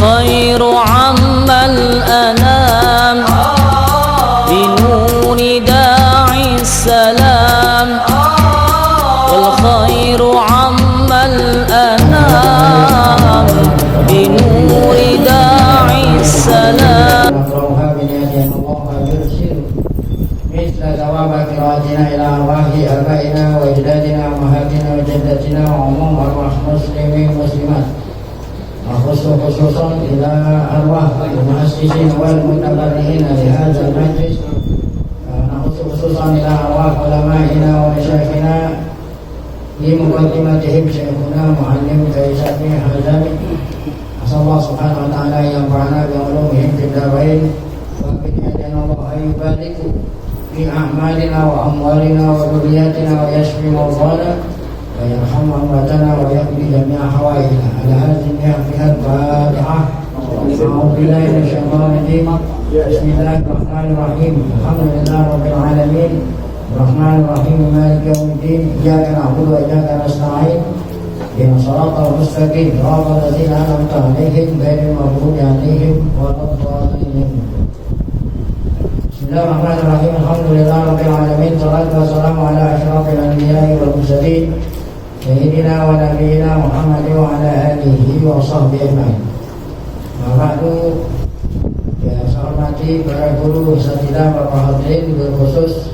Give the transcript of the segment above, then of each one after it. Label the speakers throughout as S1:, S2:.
S1: والخير عم الأنام بنور داعي السلام والخير عم الأنام بنور داعي السلام
S2: نقرأها بنية أن الله يرسل مثل ثواب قراءتنا إلى أرواح آبائنا وأجدادنا وأمهاتنا وجداتنا وعموم أرواح مسلمين ومسلمات خصوصا إلى أرواح المؤسسين والمتبرعين لهذا المجلس خصوصا إلى أرواح علمائنا ومشايخنا في مقدمتهم شيخنا معلم كيسابي حزامي أسأل الله سبحانه وتعالى أن ينفعنا بعلومهم في الدارين وبنيتنا الله أن يبارك في أعمالنا وأموالنا وذرياتنا ويشفي مرضانا ويرحم أمواتنا ويقضي جميع حوائجنا. على هذه النعم الفاتحة. أعوذ بالله من الشيطان الرجيم. بسم الله الرحمن الرحيم. الحمد لله رب العالمين الرحمن الرحيم مالك يوم الدين. إياك نعبد وإياك نستعين. اهدنا الصراط المستقيم صراط الذين أنعمت عليهم غير المغضوب عليهم ولا الضالين. Bismillahirrahmanirrahim. Alhamdulillah rabbil alamin. Shalatu wassalamu ala asyrafil anbiya'i wal mursalin sayyidina wa nabiyyina Muhammadin wa ala alihi wa sahbihi ajma'in. Ba'du, ya saya hormati para guru asatidzah, Bapak hadirin, berkhusus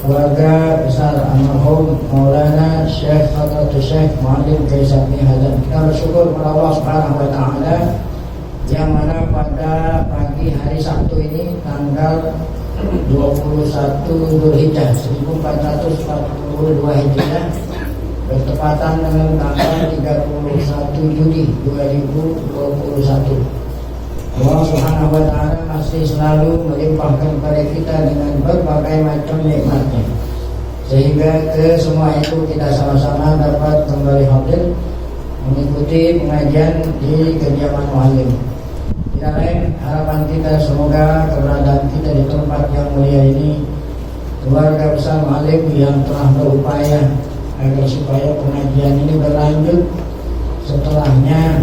S2: keluarga besar almarhum Maulana Syekh Hadratus Syekh Muallim Kaisabi Hazam. Kita bersyukur kepada Allah Subhanahu wa taala yang mana pada pagi hari Sabtu ini tanggal 21 Dzulhijjah 1442 Hijriah bertepatan dengan tanggal 31 Juli 2021. Allah Subhanahu wa taala masih selalu melimpahkan kepada kita dengan berbagai macam nikmatnya, sehingga ke semua itu kita sama-sama dapat kembali hadir mengikuti pengajian di kediaman muallim. Tidak lain harapan kita semoga keberadaan kita di tempat yang mulia ini, keluarga besar muallim yang telah berupaya agar supaya pengajian ini berlanjut setelahnya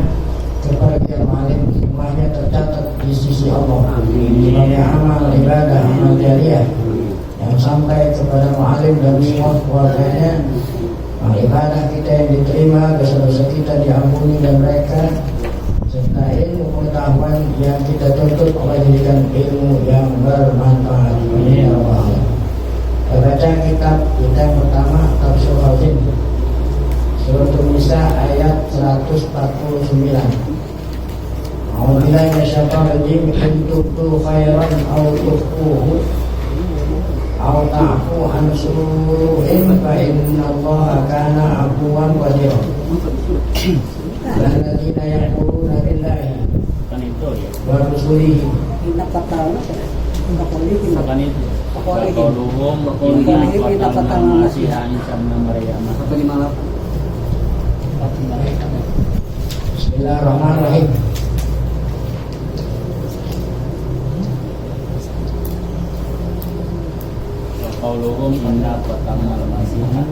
S2: kepergian muallim, semuanya tercatat di sisi Allah sebagai amal ibadah, amal jariah yang sampai kepada muallim dan semua keluarganya. Ibadah kita yang diterima, dosa-dosa kita diampuni dan mereka, serta ilmu pengetahuan yang kita tuntut Allah jadikan ilmu yang bermanfaat. Amin ya rabbal alamin. Kita baca kitab kita yang pertama, Tafsir Khazin, Surah An-Nisa ayat 149. A'udzubillahi minasyaitonir rajim. In tubdu khairan aw tukhfuhu aw ta'fu an su'in fa innallaha kana 'afuwan qadira. Alladzina yaquluna billahi wa rasulihi Bismillahirrahmanirrahim.
S3: Qauluhum inna qatamna al-masiha.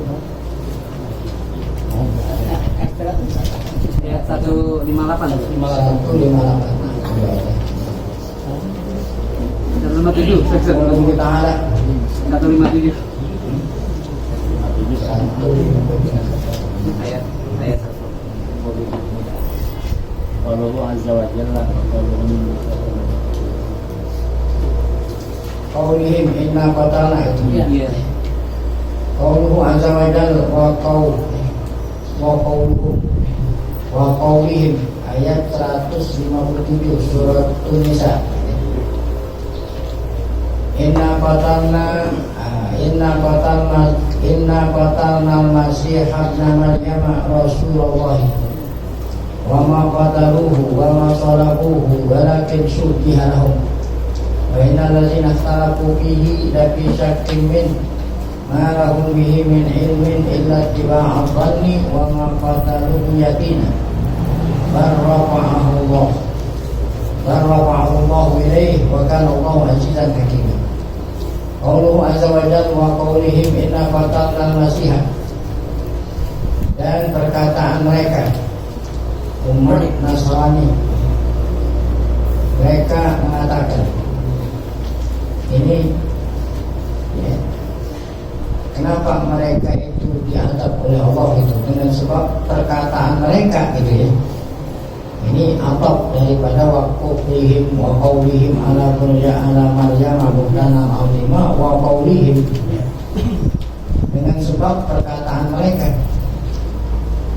S3: Ya 158. 157 ayat 1. Qauluhu azza wa jalla
S2: Qaulihim inna qatalna itu.
S3: Iya.
S2: Qauluhu azza wa jalla wa qaulihim ayat 157 surat An-Nisa. Inna qatalna al-Masih ibn Maryam Rasulullah wa ma qataluhu wa ma salabuhu walakin syubbiha lahum wa innal ladzina ikhtalafu fihi lafi syakkin min ma lahum bihi min ilmin illa ittiba'a dhanni wa ma qataluhu yaqina barrafa'ahu Allah ilayhi wa kana Allahu azizan hakima. Qauluhu azza wa jalla wa qaulihim inna qatalna al-Masih, dan perkataan mereka umat Nasrani mereka mengatakan ini ya, kenapa mereka itu diadab oleh Allah itu dengan sebab perkataan mereka gitu ya. Ini atap daripada waqulihim wa qaulihim ala burja ala maryam buhtanan azima wa qaulihim, dengan sebab perkataan mereka.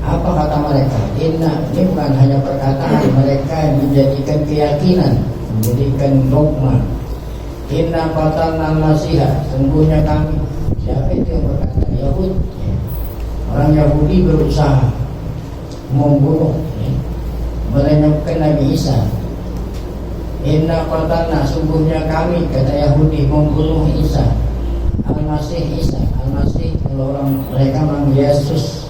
S2: Apa kata mereka? Inna, ini bukan hanya perkataan, mereka menjadikan keyakinan, menjadikan dogma. Inna qatalna al-Masihah, sungguhnya kami. Siapa itu yang berkata? Yahud. Orang Yahudi berusaha membunuh, menyebabkan Nabi Isa. Inna qatalna, sungguhnya kami, kata Yahudi, membunuh Isa, Al-Masih Isa. Al-Masih kalau orang mereka memang Yesus.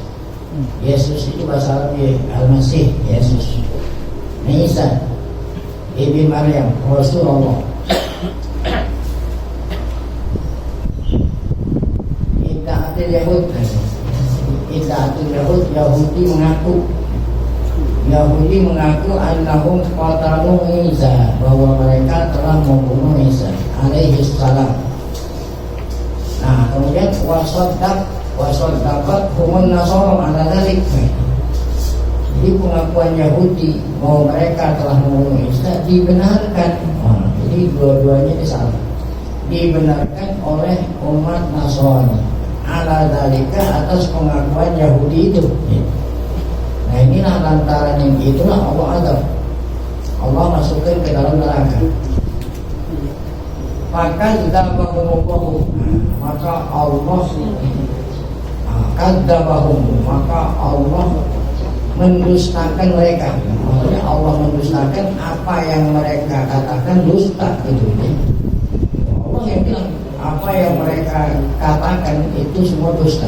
S2: Yesus itu bahasa Arabnya Al-Masih, Yesus. Isa Ibn Maryam, Rasulullah. Idda'atul Yahud, Idda'atul Yahud, Yahudi mengaku annahum qatalu Isa, bahwa mereka telah membunuh Isa alaihi salam. Nah, kemudian wasaddaqat humun nasara ala dzalik. Jadi pengakuan Yahudi bahwa mereka telah membunuh Isa dibenarkan. Jadi dua-duanya disalah. Dibenarkan oleh umat Nasrani ala dzalika, atas pengakuan Yahudi itu. Nah, inilah lantaran yang itulah Allah azab. Allah masukkan ke dalam neraka. Maka kita bahum, maka Allah kadzabahum, maka Allah mendustakan mereka. Maksudnya Allah mendustakan apa yang mereka katakan dusta itu. Allah yang bilang apa yang mereka katakan itu semua dusta.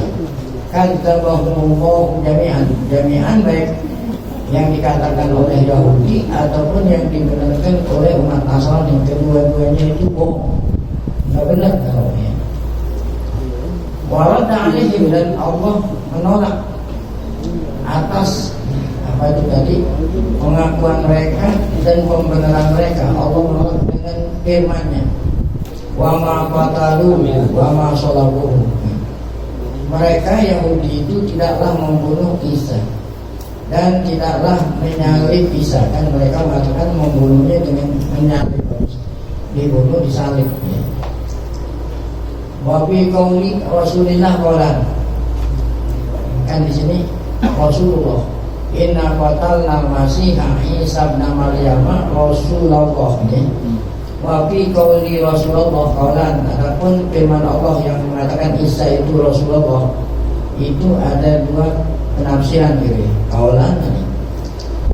S2: Kadzabahum jami'an, baik yang dikatakan oleh Yahudi ataupun yang dibenarkan oleh umat Nasrani, kedua-duanya itu bohong, nggak benar kalau ya. Walau ta'alihim, dan Allah menolak atas apa itu tadi pengakuan mereka dan pembenaran mereka. Allah menolak dengan firman-Nya, wa ma qataluhu wa ma shalabuhu. Mereka Yahudi itu tidaklah membunuh Isa dan tidaklah menyalib Isa. Kan mereka mengatakan membunuhnya dengan menyalib, dibunuh disalib ya. Wa fi qauli Rasulillah qalan, kan di sini Rasulullah, inna qatalna Masiha Isa ibn Maryam Rasulullah ya. Wa fi qauli Rasulullah qalan, adapun firman Allah yang mengatakan Isa itu Rasulullah, itu ada dua penafsiran gitu ya. Qalan tadi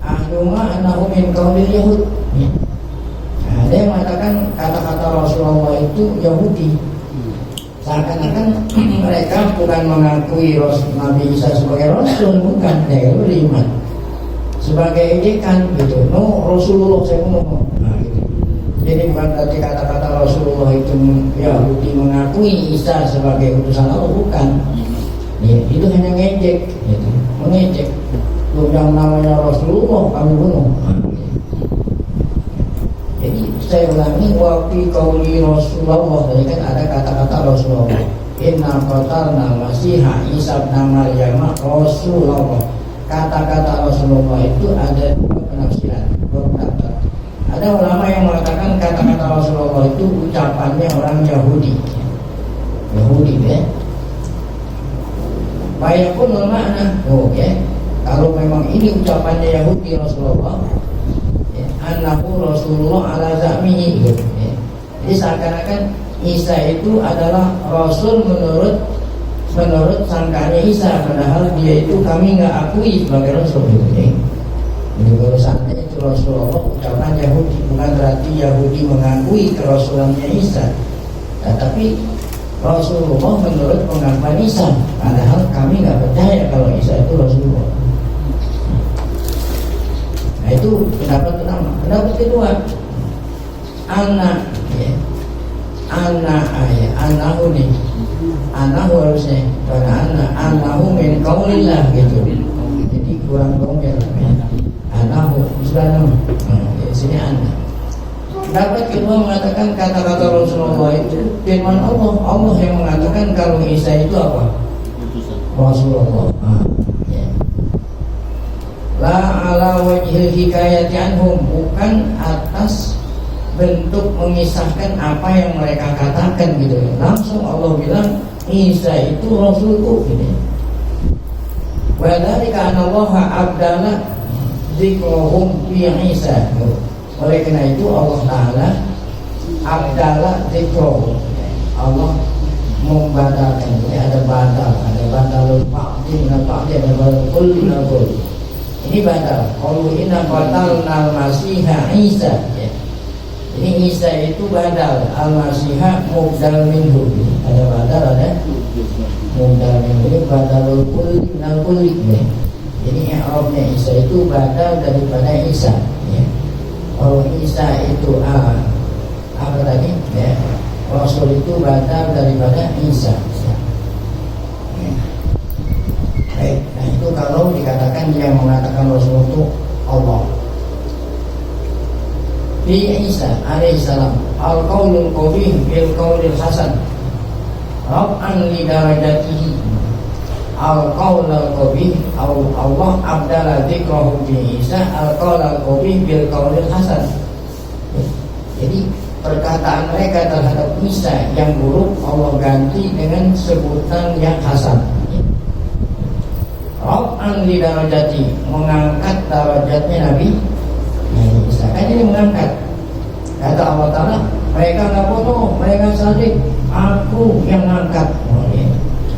S2: ahduma annahu min qaulil yahud ya. Ada yang mengatakan kata-kata Rasulullah itu Yahudi, seakan-akan mereka bukan mengakui Nabi Isa sebagai Rasul, bukan, ya beriman sebagai ejekan gitu. No, Rasulullah saya ngomong. Nah, gitu. Jadi bukan berarti kata-kata Rasulullah itu Yahudi mengakui Isa sebagai utusan Allah, bukan. Ya, itu hanya ngejek, gitu. Mengejek. Yang namanya Rasulullah kami bunuh. Jadi saya ulangi, wa fi qauli Rasulullah, jadi kan ada kata-kata Rasulullah. Inna qatalna Masiha Isa ibn Maryam Rasulullah. Kata-kata Rasulullah itu ada dua penafsiran, dua pendapat. Ada ulama yang mengatakan kata-kata Rasulullah itu ucapannya orang Yahudi. Yahudi ya. Bayakun makna. Oke. Kalau memang ini ucapannya Yahudi Rasulullah, ya, annahu Rasulullah ala za'mihi gitu, ya. Jadi seakan-akan Isa itu adalah Rasul menurut sangkaannya Isa, padahal dia itu kami nggak akui sebagai Rasul gitu, ya. Jadi urusannya itu Rasulullah ucapan Yahudi, bukan berarti Yahudi mengakui kerasulannya Isa, tetapi Rasulullah menurut pengakuan Isa, padahal kami nggak percaya kalau Isa itu Rasulullah. Nah, itu pendapat pertama. Pendapat kedua, anak ya, anahu nih, anahu harusnya pada anahu min qaulillah gitu. Jadi kurang dongel ya. Anahu sudah nama di sini anak. Dapat kedua mengatakan kata-kata Rasulullah itu firman Allah. Allah yang mengatakan kalau Isa itu apa? Rasulullah. Ya. La ala wajhil hikayati anhum, bukan atas bentuk mengisahkan apa yang mereka katakan gitu. Langsung Allah bilang Isa itu Rasulku gitu. Wa dzalika anna Allah abdala dzikrahum fi Isa. Oleh karena itu Allah Ta'ala abdala dzikrahum, Allah membadalkan. Ini ada badalul ba'di, ada badalul kulli. Ini badal. Qalu inna batalna al-masiha Isa. Ini Isa itu badal, al-masiha mubdal minhu. Ada badal, ada mubdal minhu. Ini badalul kulli. Jadi i'rabnya Isa itu badal daripada Isa. Kalau Isa itu apa tadi? Ya. Rasul itu badal daripada Isa. Ya. Baik, nah itu kalau dikatakan yang mengatakan Rasul itu Allah. Di Isa alaihissalam al-qaulul qabih bil qaulil hasan rab'an li darajatihi al-qaulul qabih Allah abdala dzikrahu bi Isa al-qaulul qabih bil qaulil hasan. Jadi perkataan mereka terhadap Isa yang buruk Allah ganti dengan sebutan yang hasan. Rab'an li darajati, mengangkat derajatnya Nabi Isa. Kan ini mengangkat. Kata Allah Ta'ala, mereka nggak bodoh, mereka sadik, aku yang mengangkat.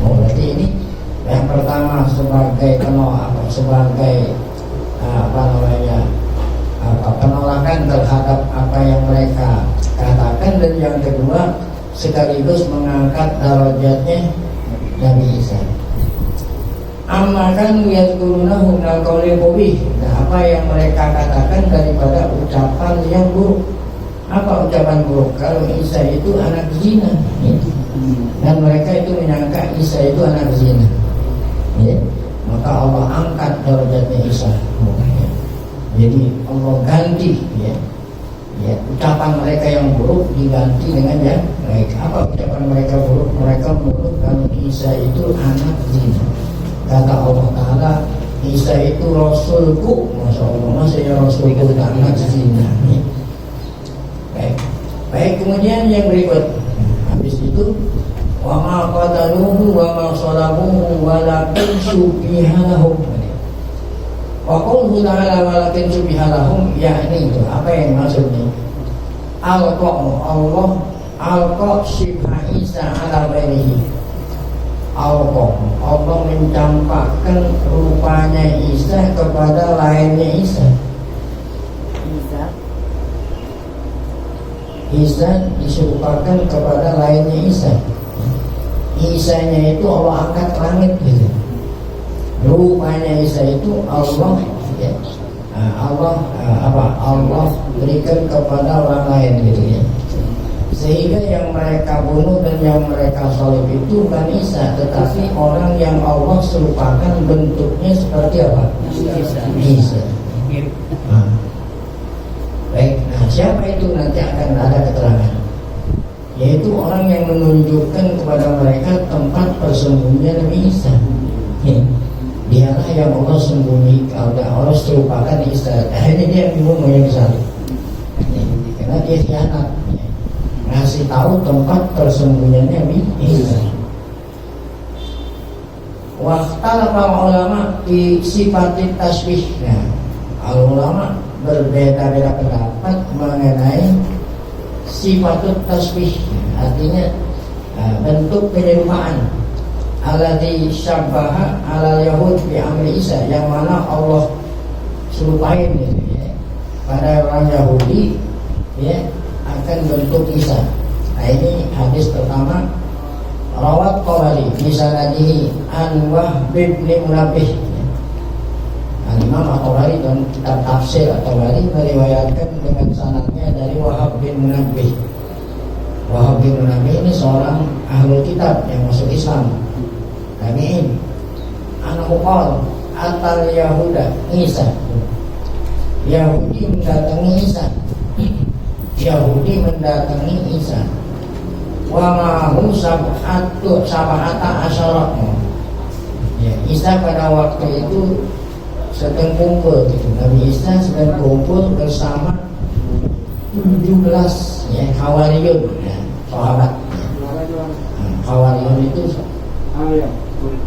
S2: Berarti ini yang pertama sebagai penolakan terhadap apa yang mereka katakan, dan yang kedua sekaligus mengangkat derajatnya Nabi Isa. Amakan yadkurunahu minal qaulil qabih. Nah, apa yang mereka katakan daripada ucapan yang buruk. Apa ucapan buruk? Kalau Isa itu anak zina, ya. Dan mereka itu menyangka Isa itu anak zina, ya. Maka Allah angkat derajatnya Isa, ya. Jadi Allah ganti, ya. Ya, ucapan mereka yang buruk diganti dengan yang baik. Apa ucapan mereka buruk? Mereka buruk kalau Isa itu anak zina. Kata Allah Ta'ala, Isa itu Rasulku. Masya Allah, maksudnya Rasulku tak anak zina, ya. Baik, kemudian yang berikut. Habis itu wa ma qataluhu wa ma salabuhu walakin syubiha lahum. Wa qawluhu ta'ala walakin syubiha lahum, yakni itu apa yang maksudnya? Allah shibha Isa ala ghairihi. Allah mencampakkan rupanya Isa kepada lainnya Isa. Isa diserupakan kepada lainnya Isa. Isanya itu Allah angkat langit gitu. Rupanya Isa itu Allah, ya. Allah berikan kepada orang lain gitu ya. Sehingga yang mereka bunuh dan yang mereka salib itu bukan Isa, tetapi orang yang Allah serupakan bentuknya seperti apa? Isa. Baik, nah siapa itu nanti akan ada keterangan. Yaitu orang yang menunjukkan kepada mereka tempat persembunyian Nabi Isa. Ya. Dialah yang Allah sembunyikan, Allah serupakan Isa. Akhirnya dia yang dibunuh, yang disalib. Ya. Karena dia khianat, ya. Ngasih tahu tempat persembunyian Nabi Isa. Waqtalafa ulama di sifatit tasbih. Nah, ulama berbeda-beda pendapat mengenai sifatut tasbih, artinya bentuk penyerupaan alladzi syabbaha alal yahud bi amri Isa, yang mana Allah serupain gitu, ya, pada orang Yahudi, ya, akan bentuk Isa. Nah, ini hadis pertama, rawat Tabari bi sanadihi an Wahb bin Munabbih. Imam At-Tabari dalam kitab tafsir At-Tabari meriwayatkan dengan sanadnya dari Wahab bin Munabbih. Wahab bin Munabbih ini seorang ahlul kitab yang masuk Islam. Tabi'in. Anhu qala atal Yahuda Isa. Yahudi mendatangi Isa. Yahudi mendatangi Isa. Wa ma'hu sab'ata asyara. Ya, Isa pada waktu itu sedang kumpul gitu. Nabi Isa sedang kumpul bersama 17 ya Hawariyun ya, sahabat. Hawariyun itu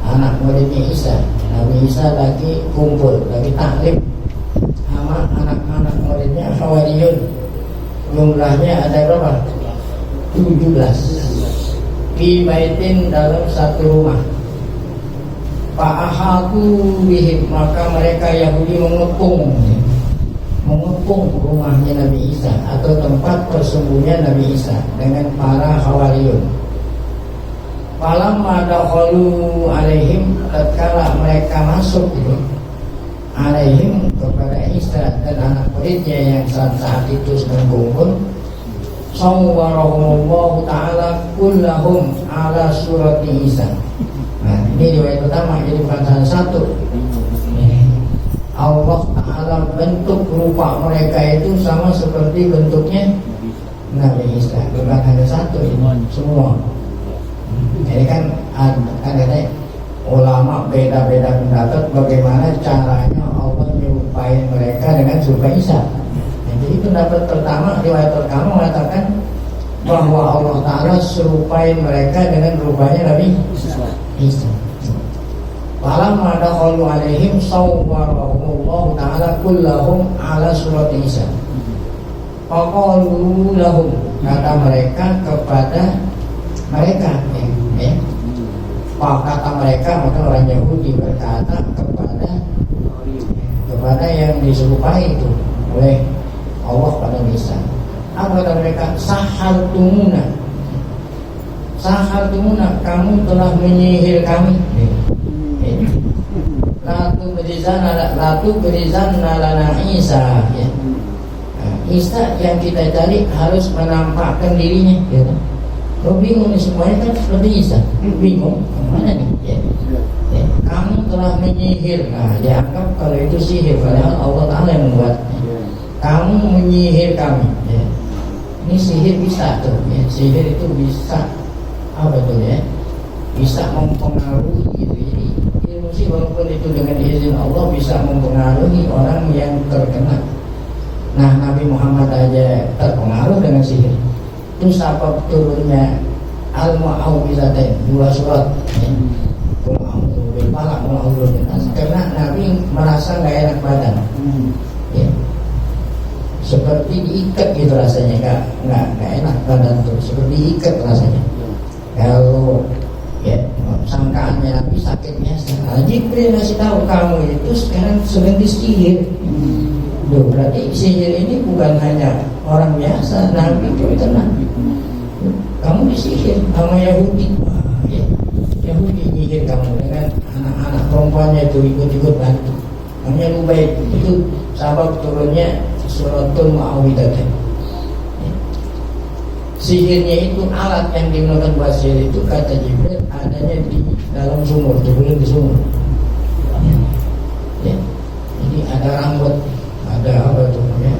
S2: anak muridnya Isa. Nabi Isa lagi kumpul, lagi taklim sama anak-anak muridnya Hawariyun. Jumlahnya ada berapa? 17 di baitin, dalam satu rumah. Fa'ahatu bihim, maka mereka Yahudi mengepung rumahnya Nabi Isa atau tempat persembunyian Nabi Isa dengan para Hawariyun. Falamma dakhalu alaihim, tatkala mereka masuk itu alaihim kepada Isa dan anak muridnya yang saat itu sedang kumpul, sawwarahumullahu ta'ala kullahum ala surati Isa. Nah, ini riwayat utama, jadi bukan salah satu. Allah Ta'ala bentuk rupa mereka itu sama seperti bentuknya Nabi Isa, bukan hanya satu, semua. Jadi kan ada ulama beda-beda pendapat bagaimana caranya Allah menyerupai mereka dengan serupa Isa. Jadi pendapat pertama, riwayat pertama mengatakan bahwa Allah Ta'ala serupai mereka dengan rupanya Nabi Isa. Falamma dakhalu alaihim sawwarahumullahu ta'ala kullahum ala surati Isa. Faqalu lahum, kata mereka kepada mereka ya. Kata mereka, maka orang Yahudi berkata kepada yang diserupai itu oleh Allah pada Isa. Apa kata mereka? Sahaltumuna, kamu telah menyihir kami. Latu berizana lana Isa ya. Isa yang kita cari harus menampakkan dirinya ya. Lo bingung nih, semuanya kan seperti Isa, bingung mana nih ya. Ya. Kamu telah menyihir. Nah, dianggap kalau itu sihir, padahal Allah Ta'ala yang membuatnya. Kamu menyihir kami ya. Ini sihir bisa tuh ya. Sihir itu bisa apa tuh ya, bisa mempengaruhi gitu. Jadi ilmu sih walaupun itu dengan izin Allah bisa mempengaruhi orang yang terkena. Nah, Nabi Muhammad aja terpengaruh dengan sihir. Itu sebab turunnya Al-Mu'awwidzatain, 2 surat ya. Karena Nabi merasa gak enak badan ya. Seperti diikat gitu rasanya, gak enak badan tuh, seperti diikat rasanya. Kalau ya sangkaannya Nabi sakit biasa. Nah, Jibril ngasih tahu kamu itu sekarang sedang disihir. Duh, berarti sihir ini bukan hanya orang biasa, Nabi juga tenang. Kamu disihir sama Yahudi. Wah, ya. Yahudi nyihir kamu dengan anak-anak perempuannya itu ikut-ikut bantu. Namanya Lubaid, itu sabab turunnya suratul Mu'awwidzatain. Sihirnya itu, alat yang digunakan buat sihir itu kata Jibril adanya di dalam sumur, Jibril di sumur ya. Jadi ada rambut, ada apa tuh ya,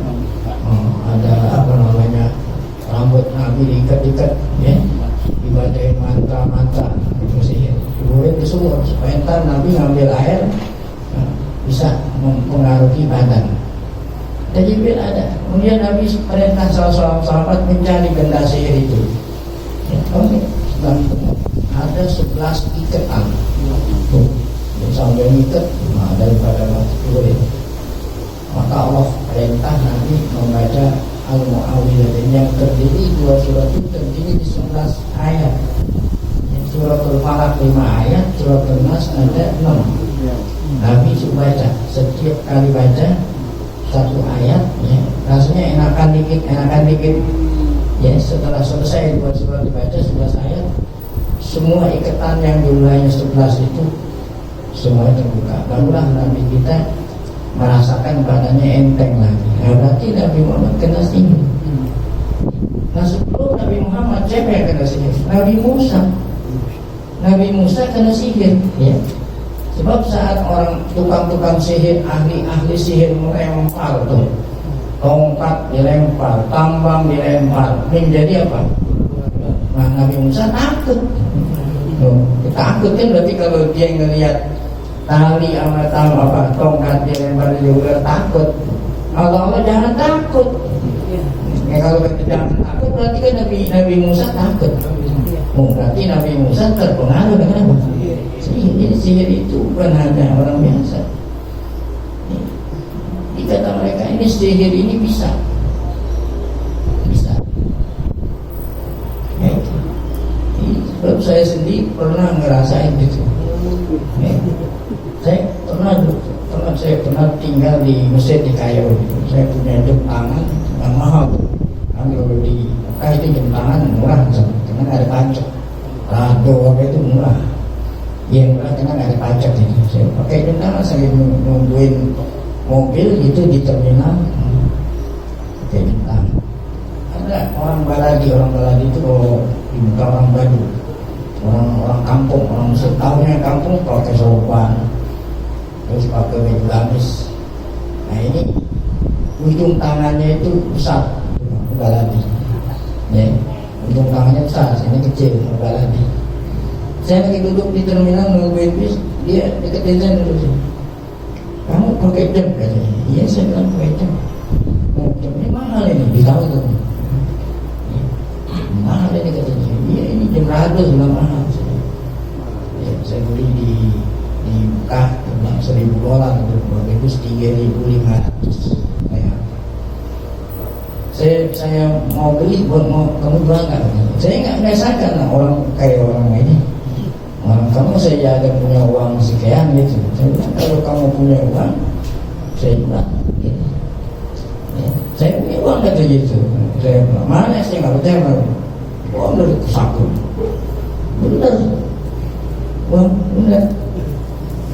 S2: ada apa namanya, rambut Nabi diikat-ikat ya, dibacain mantra-mantra itu sihir. Jibril di sumur supaya ntar Nabi ngambil air bisa mempengaruhi badan. Dan Jibril ada. Kemudian Nabi perintah sahabat mencari benda sihir itu ya, ada 11 ikatan tuh, sampai ikat daripada Jibril. Maka Allah perintah Nabi membaca Al-Mu'awwidzatain yang terdiri 2 surat itu terdiri di 11 ayat. Suratul Falaq 5 ayat, suratul Nas ada 6. Nabi baca, setiap kali baca 1 ayat ya, rasanya enakan dikit ya. Setelah selesai 2 surat dibaca 11 ayat, semua ikatan yang jumlahnya 11 itu semua terbuka. Barulah Nabi kita merasakan badannya enteng lagi. Nah, berarti Nabi Muhammad kena sihir. Nah, sebelum Nabi Muhammad siapa yang kena sihir? Nabi Musa kena sihir ya. Sebab saat orang tukang-tukang sihir, ahli-ahli sihir mulai mempal tuh, tongkat dilempar, tambang dilempar, menjadi apa? Nah, Nabi Musa takut. Takut kan berarti kalau dia ngelihat tali sama tongkat dilempar juga takut. Allah jangan takut. Ya, kalau kita jangan takut berarti kan Nabi Musa takut. Berarti Nabi Musa terpengaruh dengan apa? Sihir itu bukan hanya orang biasa. Kata mereka ini sihir ini bisa. Sebab saya sendiri pernah ngerasain itu. Saya pernah tinggal di Mesir di Kairo. Saya punya jam tangan yang mahal. Kalau di Mekah itu jam tangan murah, karena ada pajak. Rado apa itu murah. Yang murah karena ada pajak ini. Saya pakai jam tangan, saya nungguin mobil itu di terminal. Pakai jam tangan. Ada orang baladi itu di muka orang Badu. Orang kampung, orang Mesir tahunya kampung pakai sorban, terus pakai baju gamis. Nah ini ujung tangannya itu besar, baladi. Ya, ujung tangannya besar, ini kecil, baladi. Saya lagi duduk di terminal nungguin bis, dia deketin saya dulu. Kamu pakai jam katanya? Iya saya bilang pakai jam. Oh, jam ini mahal ini, ditahu tuh. Mahal ini katanya. Iya ini jam rado sudah mahal. Ya, saya beli di Mekah $1,000 untuk bagus $3.500. Saya mau beli buat kamu jual nggak? Saya nggak sangka lah orang kayak orang ini. Orang kamu saya ada punya uang sekian gitu. Saya bilang kalau kamu punya uang, saya bilang. Gitu. Ya, saya punya uang kata gitu. Saya bilang mana saya nggak percaya. Uang dari saku. Benar. Uang benar.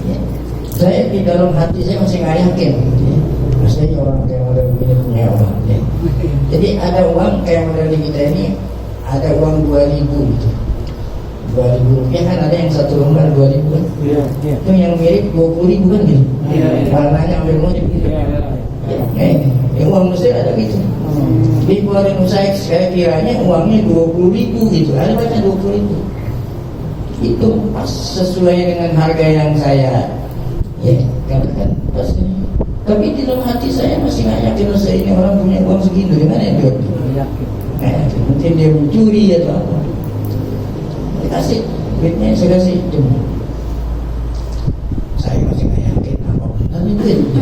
S2: Ya. Saya di dalam hati saya masih nggak yakin. Ya. Maksudnya orang kayak model begini punya uang. Ya. Jadi ada uang kayak model di kita ini, ada uang 2.000 gitu. 2.000 rupiah kan ada yang satu lembar 2.000 kan? Iya. Itu yang mirip 20.000 kan gitu. Iya. Warnanya hampir mirip gitu. Ya, uang Mesir ada gitu. Dikeluarin saya kiranya uangnya 20.000 gitu. Ada baca 20.000. Itu pas sesuai dengan harga yang saya katakan pas ini. Tapi di dalam hati saya masih nggak yakin saya ini orang punya uang segitu. Gimana ya dia? Mungkin dia mencuri atau apa. Kasih duitnya saya kasih jam. Saya masih nggak yakin apa benar itu.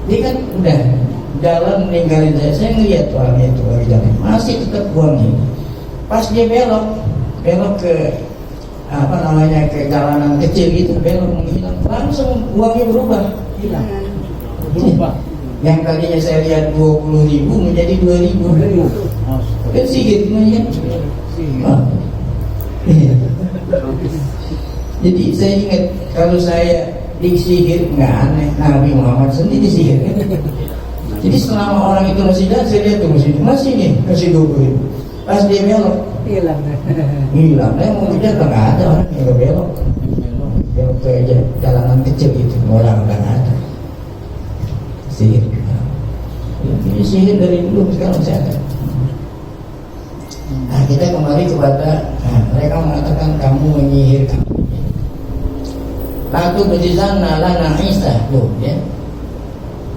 S2: Dia kan udah jalan meninggalin saya ngeliat orangnya itu lagi jalan masih tetap uangnya. Pas dia belok ke ke jalanan kecil gitu, belok menghilang, langsung uangnya berubah, hilang. Yang tadinya saya lihat 20.000 menjadi 2.000. Kan sihir namanya. Jadi saya ingat kalau saya disihir nggak aneh, Nabi Muhammad sendiri disihir. Jadi selama orang itu masih jalan, saya lihat tuh masih nih kasih 20.000. Pas dia belok hilang. Saya mau kejar nggak ada orang yang belok ke jalanan kecil itu, orang nggak ada. Sihir. Ini sihir dari dulu sekarang saya ada. Nah kita kembali kepada mereka mengatakan kamu menyihir kami. Lalu berzizanna lana Isa tuh ya.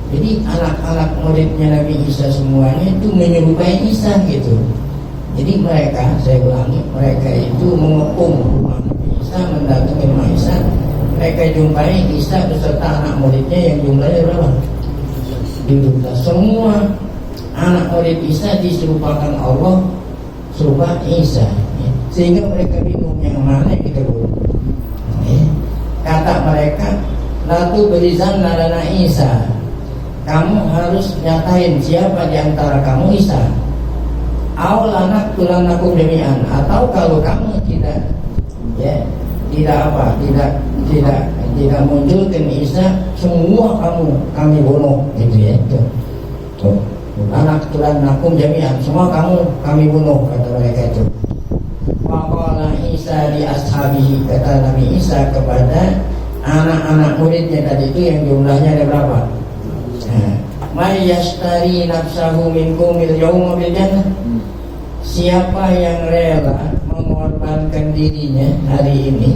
S2: Jadi anak-anak muridnya Nabi Isa semuanya itu menyerupai Isa gitu. Jadi mereka, saya ulangi, mereka itu mengepung rumah Nabi Isa, mendatangi rumah Isa. Mereka jumpai Isa beserta anak muridnya yang jumlahnya berapa? 12. Semua anak murid Isa diserupakan Allah serupa Isa ya. Sehingga mereka bingung yang mana yang kita guru ya. Kata mereka lalu berizan lana Isa, kamu harus nyatain siapa di antara kamu Isa. Aulanak tulanakum demian, atau kalau kamu tidak munculkan Isa, semua kami bunuh gitu ya. Tuh. Anak tulanakum jami'an, semua kami bunuh, kata mereka itu. Waqala Isa di ashabihi, kata Nabi Isa kepada anak-anak muridnya tadi itu yang jumlahnya ada berapa? may yashtari nafsahu minkumil yawma bil jannah. Siapa yang rela mengorbankan dirinya hari ini,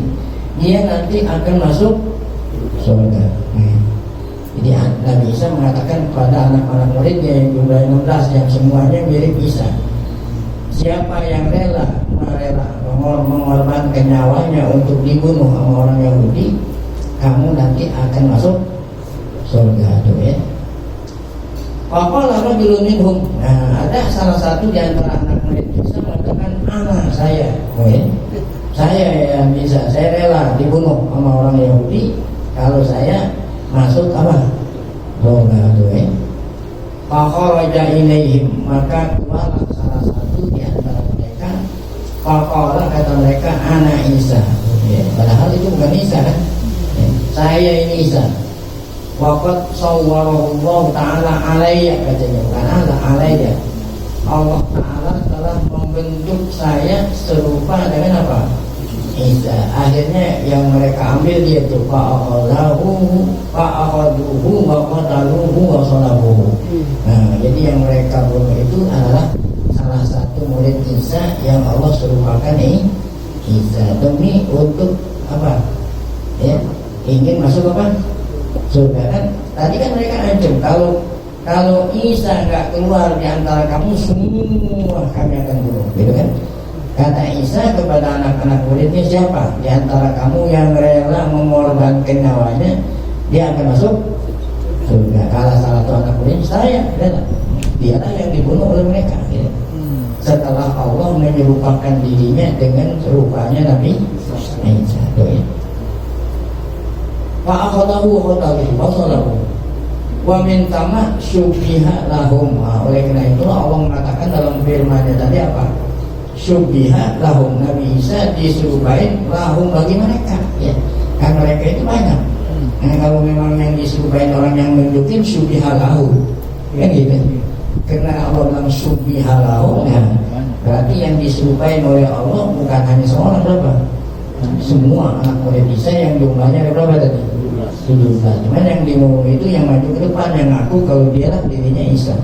S2: dia nanti akan masuk surga. Jadi Nabi Isa mengatakan kepada anak-anak muridnya yang jumlahnya 16 yang semuanya mirip Isa, siapa yang rela mengorbankan nyawanya untuk dibunuh sama orang Yahudi, kamu nanti akan masuk surga tuh ya. Papa lama minhum. Nah, ada salah satu di antara anak murid Isa mengatakan, anak saya, saya yang bisa, saya rela dibunuh sama orang Yahudi kalau saya masuk apa? Surga tuh ya. Fakharaja ilaihim, maka keluarlah salah satu di antara mereka. Faqala, kata mereka, anak Isa. Ya, padahal itu bukan Isa kan? Ya, saya ini Isa. Waqad sawwarallahu ta'ala alayya, katanya, bukan alayya. Allah Ta'ala telah membentuk saya serupa dengan apa? Isa. Akhirnya yang mereka ambil dia itu fa'akhaduhu wa qataluhu wa salabuhu. Nah, jadi yang mereka bunuh itu adalah salah satu murid Isa yang Allah serupakan Isa demi untuk apa? Ya, ingin masuk apa? Surga kan? Tadi kan mereka ancam kalau Isa nggak keluar di antara kamu, semua kami akan bunuh, gitu kan? Kata Isa kepada anak-anak muridnya, siapa di antara kamu yang rela mengorbankan nyawanya, dia akan masuk surga. Kalau salah satu anak muridnya, saya rela. Dialah yang dibunuh oleh mereka, gitu. Setelah Allah menyerupakan dirinya dengan serupanya Nabi Isa. Fa'akhadahu khadahu wa salabu wa min tama syubiha lahum. Oleh karena itu Allah mengatakan dalam firman-Nya tadi apa? Syubiha lahum, Nabi Isa diserupain lahum bagi mereka, ya. Kan mereka itu banyak. Nah, kalau memang yang diserupain orang yang nunjukin syubiha lahum, kan gitu. Karena Allah bilang syubiha lahum, ya, berarti yang diserupain oleh Allah bukan hanya seorang, berapa? Semua anak murid Isa yang jumlahnya berapa tadi? 17. Cuman yang dimulai itu yang maju ke depan, yang ngaku kalau dia lah dirinya Isa.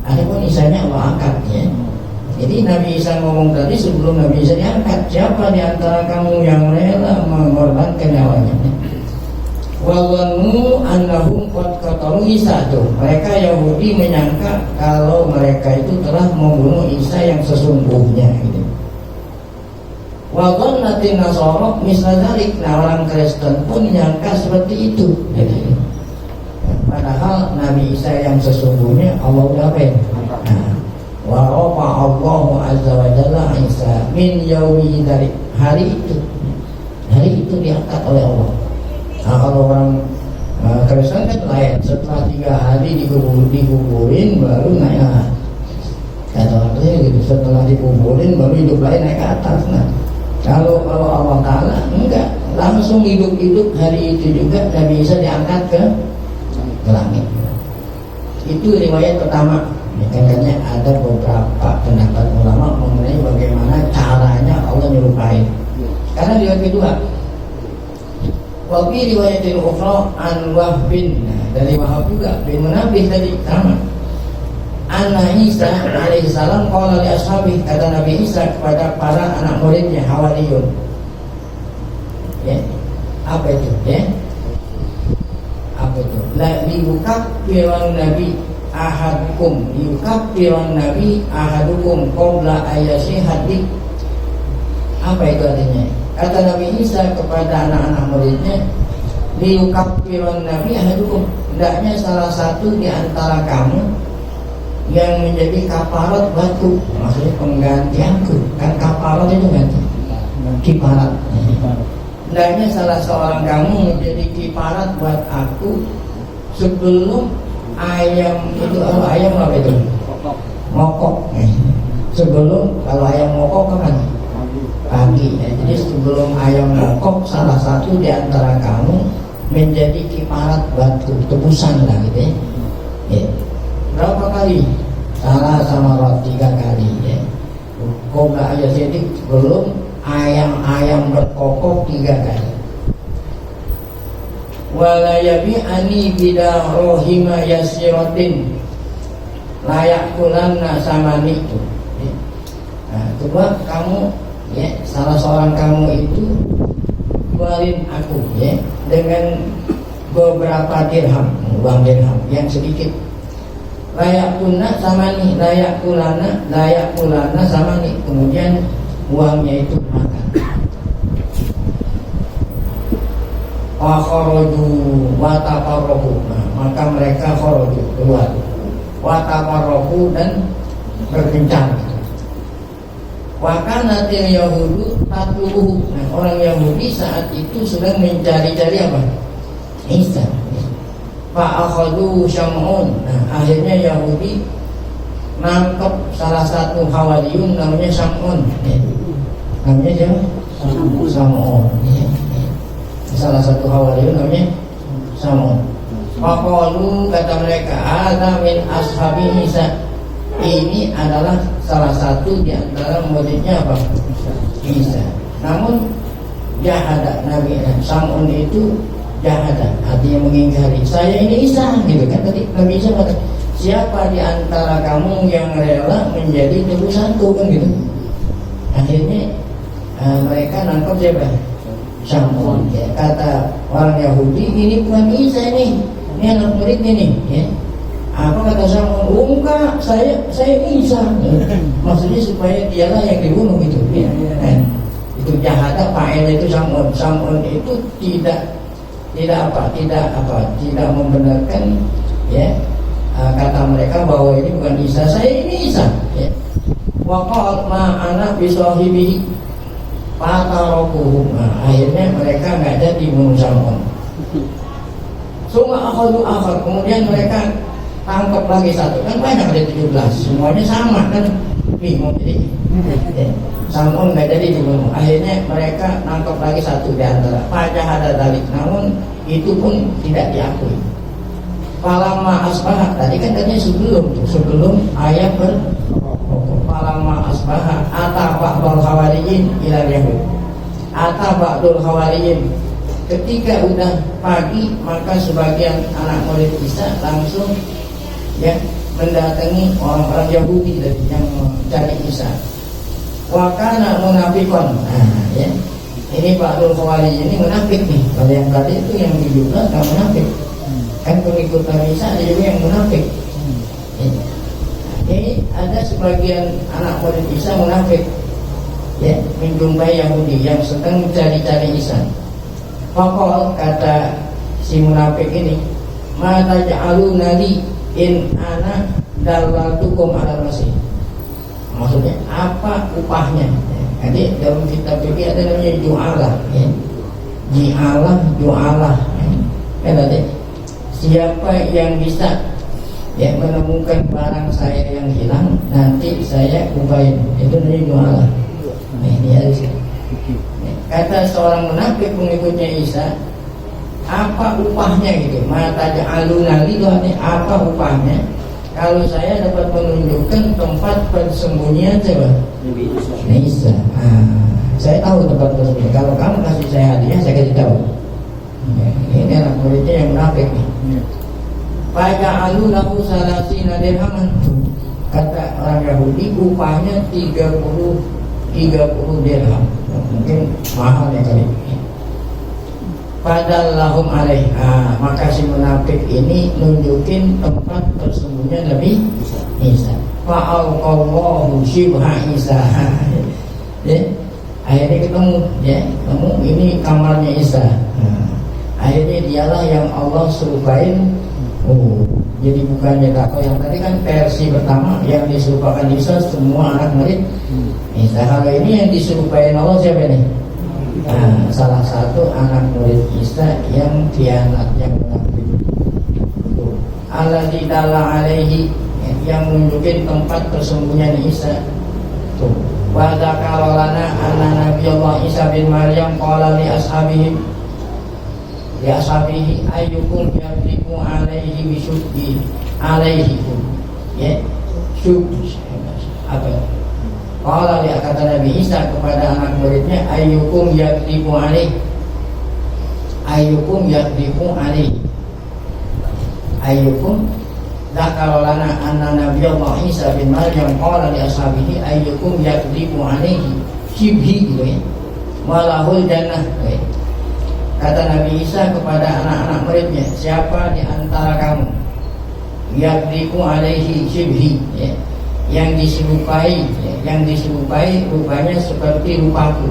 S2: Adapun Isanya Allah angkat, ya. Jadi Nabi Isa ngomong tadi sebelum Nabi Isa diangkat, siapa di antara kamu yang rela mengorbankan nyawanya? Walanu annahum qad qatalu Isa tuh. Mereka Yahudi menyangka kalau mereka itu telah membunuh Isa yang sesungguhnya, gitu. Wa dhannatin nasara misladalik. Nah, orang Kristen pun menyangka seperti itu. Jadi, padahal Nabi Isa yang sesungguhnya Allah udah apa? Nah, wa rafa Allahu azza wa jalla Isa min yaumi, dari hari itu diangkat oleh Allah. Nah, kalau orang Kristen kan lain, setelah 3 hari dikuburin baru naik. Kata orang gitu, setelah dikuburin baru hidup lagi naik ke atas. Nah, kalau Allah Ta'ala enggak, langsung hidup hari itu juga Nabi Isa diangkat ke langit. Itu riwayat pertama. Makanya ada beberapa pendapat ulama mengenai bagaimana caranya Allah nyerupai. Sekarang riwayat kedua. Wabi riwayat al-ukhra an Wahb bin, dari Wahab juga bin Munabbih tadi sama. Anna Isa alaihi salam qala li ashabi, kata Nabi Isa kepada para anak muridnya Hawariyun. Ya. Apa itu? Ya. Apa itu? La yukaffiran nabi ahadukum, yukaffiran nabi ahadukum qabla ayasihati. Apa itu artinya? Kata Nabi Isa kepada anak-anak muridnya, liyukaffiran nabi ahadukum, hendaknya salah satu di antara kamu yang menjadi kafarat batu, maksudnya pengganti aku. Kan kafarat itu ganti kifarat. Hendaknya salah seorang kamu menjadi kifarat buat aku sebelum ayam itu, ayam apa itu? Mokok. Sebelum, kalau ayam mokok kapan? Pagi. Jadi sebelum ayam mokok, salah satu di antara kamu menjadi kifarat batu, tebusan lah gitu, ya. Berapa kali? Salah sama roti 3 kali, ya. Kau nggak aja sedikit belum ayam berkokok 3 kali. wala yabi'ani bidarohima yasiratin layak kulanna samani itu. Nah, coba kamu ya, salah seorang kamu itu jualin aku ya dengan beberapa dirham, uang dirham yang sedikit. Layak kulana samani, layak kulana samani, kemudian uangnya itu makan. Wa kharaju wa tafarraqu. Nah, maka mereka kharaju keluar. Wa tafarraqu dan berkencan. Wa kanatil yahudu tatluhu. Nah, orang Yahudi saat itu sedang mencari-cari apa? Isa. Fa akhadhu Syam'un. Nah, akhirnya Yahudi nangkep salah satu Hawariyun namanya Syam'un. Namanya siapa? Syam'un. Salah satu Hawariyun namanya Syam'un. Faqalu, kata mereka, ada min ashabi Isa. Ini adalah salah satu di antara muridnya apa? Isa. Namun jahada Nabi Syam'un itu jahada, artinya mengingkari. Saya ini Isa, gitu kan tadi Nabi Isa kata, siapa di antara kamu yang rela menjadi tubuh satu, kan gitu. Akhirnya mereka nangkep siapa? Syam'un. Ya, kata orang Yahudi, ini bukan Isa ini anak murid ini. Ya. Apa kata Syam'un? Enggak, saya Isa. Maksudnya supaya dialah yang dibunuh gitu. Ya. Itu jahada, fa'il itu Syam'un. Syam'un itu tidak membenarkan ya kata mereka bahwa ini bukan Isa, saya ini Isa ya. Wa qala ma ana bisahibi fatarokuhum. Nah, akhirnya mereka enggak jadi bunuh Syam'un. Suma akhadu akhar, kemudian mereka tangkap lagi satu, kan banyak ada 17, semuanya sama kan bingung jadi ya. Syam'un nggak jadi dibunuh. Akhirnya mereka nangkap lagi satu di antara fajahada dalik, namun itu pun tidak diakui. Falamma asbaha, tadi kan tadi sebelum ayat falamma asbaha ata ba'dul hawariyin ila yahud. Ata ba'dul hawariyin, ketika udah pagi maka sebagian anak murid Isa langsung ya mendatangi orang-orang Yahudi dari yang mencari Isa. Wa kana munafiqan. Nah, ya. Ini Ba'dul Khawarij ini munafik nih. Kalau yang tadi itu yang 17 enggak munafik. Kan pengikut Nabi Isa ada juga yang munafik. Ini ada sebagian anak murid Isa munafik. Ya, menjumpai Yahudi yang sedang mencari-cari Isa. Faqal, kata si munafik ini, ma taj'aluna li in ana dallatukum ala masih. Maksudnya apa upahnya? Jadi dalam kitab fikih ada namanya ju'alah ya. Ju'alah kan ada. Siapa yang bisa ya menemukan barang saya yang hilang, nanti saya upahin. Itu namanya ju'alah. Nah, ini harus kata seorang munafik pengikutnya Isa, apa upahnya gitu? Mata ja'aluna li, itu artinya apa upahnya? Kalau saya dapat menunjukkan tempat persembunyian coba Isa. Saya tahu tempat persembunyian. Kalau kamu kasih saya hadiah, saya kasih tahu. Ini anak muridnya yang munafik nih. Faja'alu lahu salasina dirhaman. Kata orang Yahudi, upahnya 30 dirham. Mungkin mahal ya kali. Padallahum alaih. Maka si munafik ini nunjukin tempat persembunyian Nabi Isa. Fa'alqallahu shibha Isa. Ya, akhirnya ketemu ini kamarnya Isa. Akhirnya dialah yang Allah serupain. Jadi bukannya kalau yang tadi kan versi pertama yang diserupakan Isa semua anak murid Isa. Kalau ini yang diserupain Allah siapa nih? Salah satu anak murid Isa yang khianat, yang munafik. Alladzi dalla alaihi, yang menunjukkan tempat persembunyian Isa. Wa dzakara lana anna Nabiyullah Isa bin Maryam qala li ashabihi ayyukum yadriku alaihi bisyuddi alaihi ya syuddi apa qala li, kata Nabi Isa kepada anak muridnya, ayyukum yadriku alaihi, ayyukum yaqdifu alaihi ayyukum dzakara lana anna nabiyullah Isa bin Maryam qala li ashabihi ayyukum yaqdifu alaihi shibhi gitu ya walahul jannah ya. Kata Nabi Isa kepada anak-anak muridnya, siapa di antara kamu yaqdifu alaihi shibhi ya, yang diserupai rupanya seperti rupaku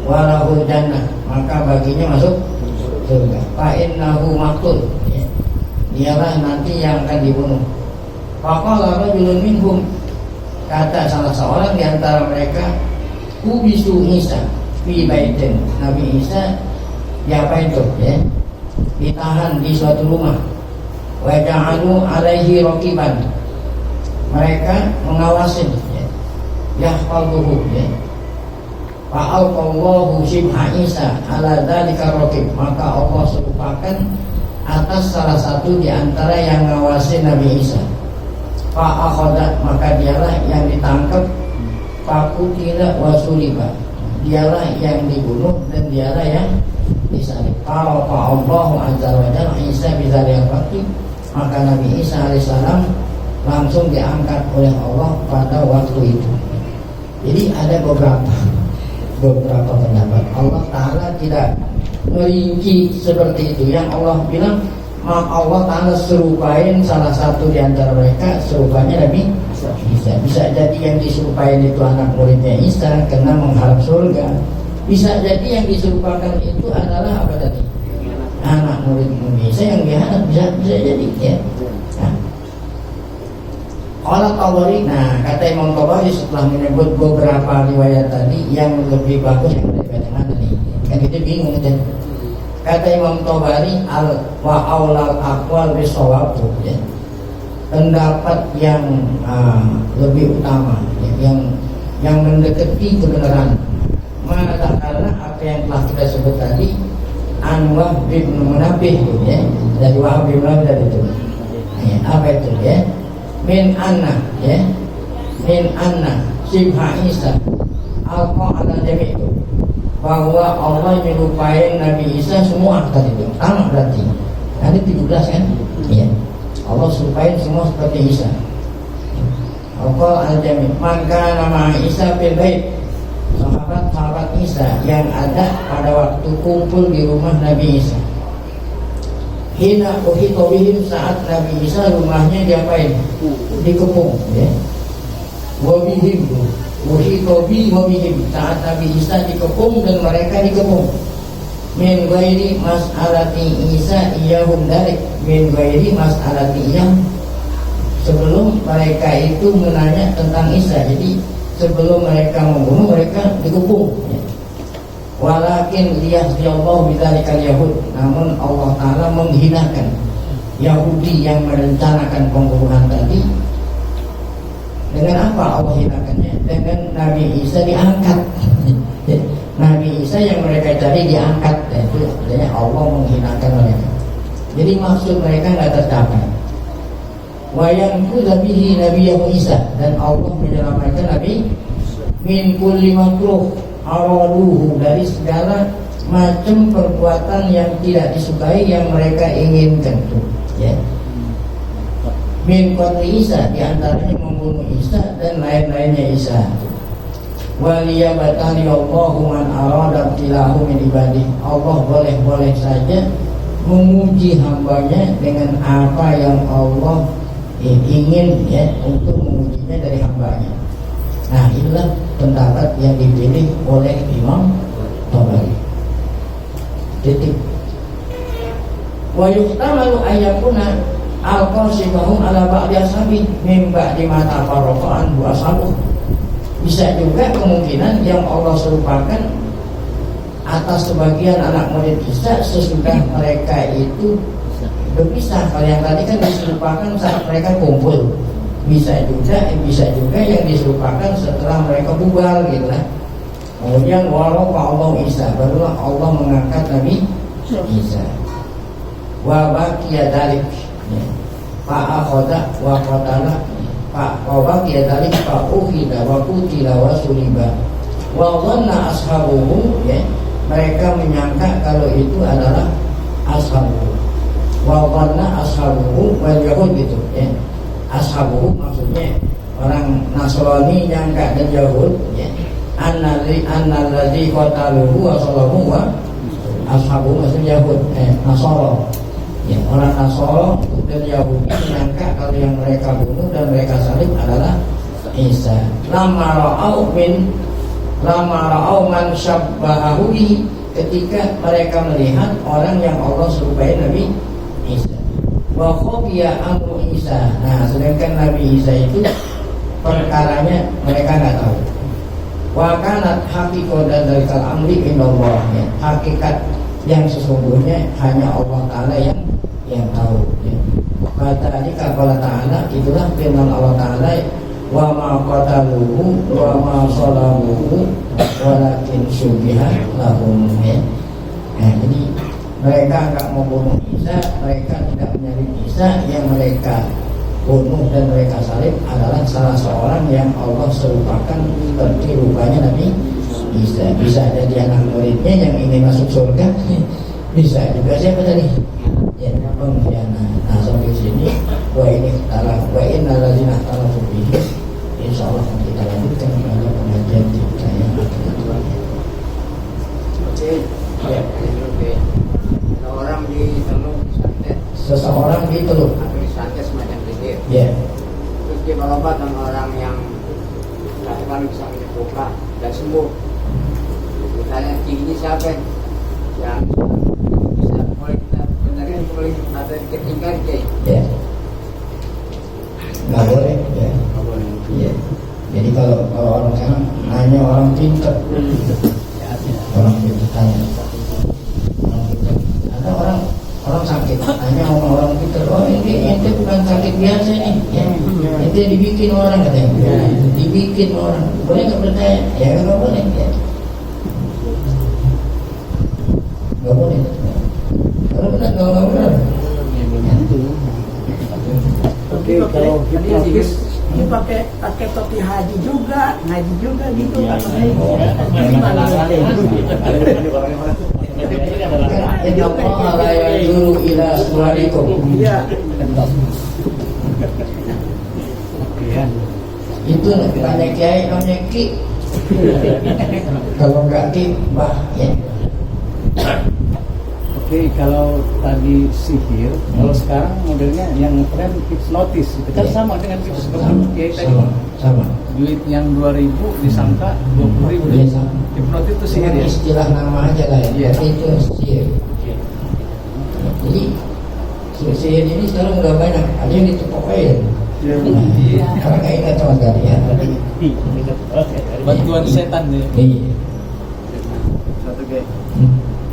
S2: walahul jannah, maka baginya masuk surga. Fa innahu maqtul ya. Dialah nanti yang akan dibunuh. Faqala rajulun minhum, kata salah seorang di antara mereka, ubisu Isa fi baitin. Nabi Isa diapa itu ya? Ditahan di suatu rumah. Wa ja'alu alaihi raqiban. Mereka mengawasi ya. Yahfazuhu ya. Fa'alqallahu shibha Isa ala dzalika raqib, maka Allah serupakan atas salah satu di antara yang ngawasi Nabi Isa. Fa'akhadat, maka dialah yang ditangkap, faqutila wa suliba, dialah yang dibunuh dan dialah yang disalib. Kalau Allahu azza wa jalla Isa bidzalika raqib, maka Nabi Isa alaihissalam langsung diangkat oleh Allah pada waktu itu. Jadi ada beberapa pendapat. Allah Ta'ala tidak merinci seperti itu. Yang Allah bilang Allah Ta'ala serupain salah satu di antara mereka, serupanya Nabi Isa. Bisa jadi yang diserupain itu anak muridnya Isa karena mengharap surga. Bisa jadi yang diserupakan itu adalah apa tadi? Anak murid Nabi Isa yang diharap. Bisa jadi ya. Qala Tabari, nah kata Imam Tabari setelah menyebut beberapa riwayat tadi yang lebih bagus yang daripada mana nih? Kan kita bingung kan? Kata Imam Tabari wa aulal aqwal bisawab ya. Pendapat yang lebih utama ya, yang mendekati kebenaran. Maka karena apa yang telah kita sebut tadi, Anwar bin Munabih ya, dari Wahab bin Munabih itu. Ya, apa itu ya? Min anna ya, min anna shibha Isa alqa ala jami' itu, bahwa Allah menyerupai Nabi Isa semua tadi itu sama berarti ada 17 kan ya, Allah serupai semua seperti Isa. Alqa ala jami', maka nama Isa fil bait, sahabat Isa yang ada pada waktu kumpul di rumah Nabi Isa. Hina uhito bihim, saat Nabi Isa rumahnya diapain? Dikepung ya. Wabihim uhito bihim, saat Nabi Isa dikepung dan mereka dikepung. Min ghairi mas'alati Isa iyahum dalik, min ghairi mas'alati iyahum, sebelum mereka itu menanya tentang Isa. Jadi sebelum mereka membunuh, mereka dikepung ya. Walakin liyahziyallahu bidzalikal yahud, namun Allah Ta'ala menghinakan Yahudi yang merencanakan pembunuhan tadi. Dengan apa Allah hinakannya? Dengan Nabi Isa diangkat. Nabi Isa yang mereka cari diangkat, itu artinya Allah menghinakan mereka. Jadi maksud mereka nggak tercapai. Wayangku bihi Nabiyahu Isa, dan Allah menyelamatkan Nabi min kulli makruh awaduhu, dari segala macam perbuatan yang tidak disukai yang mereka inginkan tuh ya. Min qatli Isa, diantaranya membunuh Isa dan lain-lainnya Isa. Waliyabatani Allahu man arada tilahu min ibadih, Allah boleh-boleh saja menguji hambanya dengan apa yang Allah ingin ya, untuk mengujinya dari hambanya. Nah inilah pendapat yang dipilih oleh Imam Tabari. Titik. Wa yuhtamalu ayyakuna al-qasibahum ala ba'di ashabi min ba'di ma tafarraqan wa ashabuh. Bisa juga kemungkinan yang Allah serupakan atas sebagian anak murid Isa sesudah mereka itu berpisah. Kalau yang tadi kan diserupakan saat mereka kumpul. Bisa juga yang diserupakan setelah mereka bubar gitu lah. Kemudian walau Allah Isa, barulah Allah mengangkat Nabi Isa. Wa baqiya dzalik fa akhadha wa qatala fa baqiya dzalik fa ukhida wa qutila wa suliba wa dhanna ashabuhu ya, mereka menyangka kalau itu adalah ashabuhu wa dhanna ashabuhu wal yahud gitu ya. Ashabuhu maksudnya orang Nasrani nyangka dan Yahud ya. Annalladzi qataluhu wa salamu wa ashabuhu maksudnya Yahud Nasara ya, orang Nasara dan Yahudi menyangka kalau yang mereka bunuh dan mereka salib adalah Isa. Lama ra'au man syabbahahu bihi, ketika mereka melihat orang yang Allah serupai Nabi Isa. Wa khafiya amru Isa. Nah, sedangkan Nabi Isa itu perkaranya mereka nggak tahu. Wa kanat haqiqatan dari amri indallah ya. Hakikat yang sesungguhnya hanya Allah Ta'ala yang tahu ya. Kata Allah Ta'ala, itulah firman Allah Ta'ala, wa ma qataluhu wa ma salamuhu walakin syubiha lahum ya. Nah, jadi mereka enggak mau bunuh Isa, mereka tidak menyalib Isa, yang mereka bunuh dan mereka salib adalah salah seorang yang Allah serupakan seperti rupanya Nabi Isa. Bisa jadi anak muridnya yang ini masuk surga, bisa juga siapa tadi? Ya, pengkhianat. Nah, sampai sini wa ini taala wa innal ladzina talafu bihi, insyaallah kita lanjutkan pada pengajian kita yang akan datang.
S4: Oke. Ya, oke. Orang diteluk santet.
S2: Seseorang diteluk
S4: Atau santet semacam itu.
S2: ya.
S4: Terus dia berobat dengan orang yang katakan bisa menyembuhkan dan sembuh. Misalnya ini siapa yang bisa boleh kita benerin, boleh atau ketinggalan kayak
S2: Ya, nggak boleh ya. Iya. Jadi kalau orang sekarang nanya orang pintar, orang pintar tanya orang pintar. Ada orang sakit, nanya orang pintar, oh ini ente bukan sakit biasa nih, ya. Ente dibikin orang katanya, dibikin orang, boleh nggak percaya? Ya nggak boleh, ya. Nggak boleh. Kalau benar nggak benar.
S5: Oke, kalau ini pakai topi haji juga, ngaji juga gitu.
S2: Jadi Allah la yanzuru ila suwarikum.
S5: Iya.
S2: Itu namanya kiai, namanya ki. Kalau nggak ki, bah ya.
S3: Oke, kalau tadi sihir, kalau sekarang modelnya yang tren hipnotis, itu kan sama dengan hipnotis tadi.
S2: Sama.
S3: Duit yang 2.000 disangka 20.000.
S2: Iya, sama.
S3: Hipnotis itu sihir ya.
S2: Istilah nama aja lah ya.
S3: Iya.
S2: Tapi itu sihir. Jadi sihir ini sekarang udah banyak. Ada yang ditepok aja. Karena nggak ingat sama sekali ya.
S3: Bantuan setan ya.
S2: Iya.
S6: Satu kayak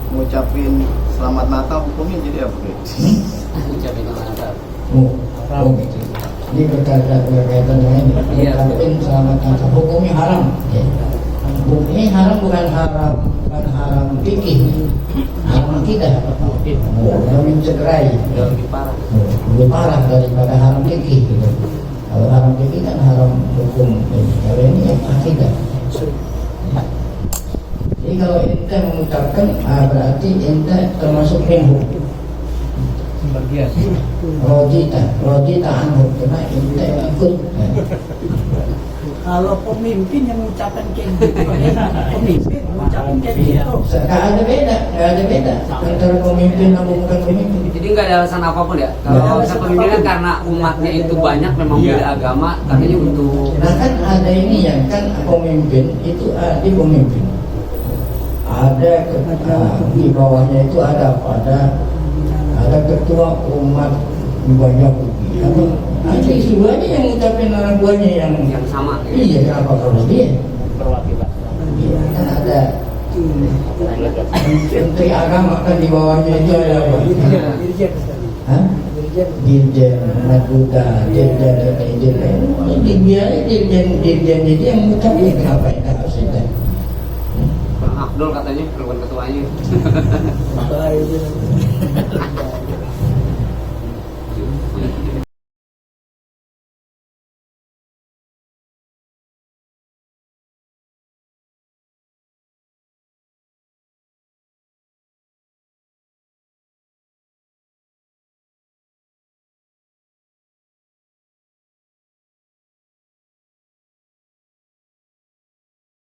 S6: ngucapin selamat Natal hukumnya jadi apa kayak?
S3: Ucapin selamat.
S2: Oh gitu. Ini berkaitan dengan ini.
S3: Iya.
S2: Ngucapin selamat Natal hukumnya haram. Ya. Hukumnya haram bukan haram fikih. Haram akidah. Yang mencederai.
S3: Lebih parah.
S2: Lebih parah daripada haram fikih. Gitu. Kalau haram fikih kan haram hukum. Kalau ini yang akidah. Jadi kalau ente mengucapkan berarti ente termasuk minhu.
S3: Sebagian.
S2: Rodita anhu, karena ente ikut.
S5: Kalau pemimpin yang mengucapkan kayak gitu, pemimpin mengucapkan kayak gitu.
S2: Nggak ada beda antara pemimpin dan bukan pemimpin.
S7: Jadi nggak ada alasan apapun ya.
S2: Nggak ada
S7: Kalau
S2: alasan
S7: pemimpinnya
S2: apapun.
S7: karena umatnya itu banyak, memang beda agama, katanya untuk
S2: Nah kan ada ini yang kan pemimpin itu di pemimpin. Ada di bawahnya itu ada ketua umat di banyak nanti semuanya yang ngucapin orang tuanya yang
S7: sama.
S2: iya, kenapa harus dia?
S3: Perwakilan.
S2: Iya, kan ada menteri agama kan di bawahnya itu ada apa? Hah? Dirjen Nakuta, dirjen itu yang ngucapin, kenapa itu harus itu?
S7: Bang Abdul katanya bukan ketuanya.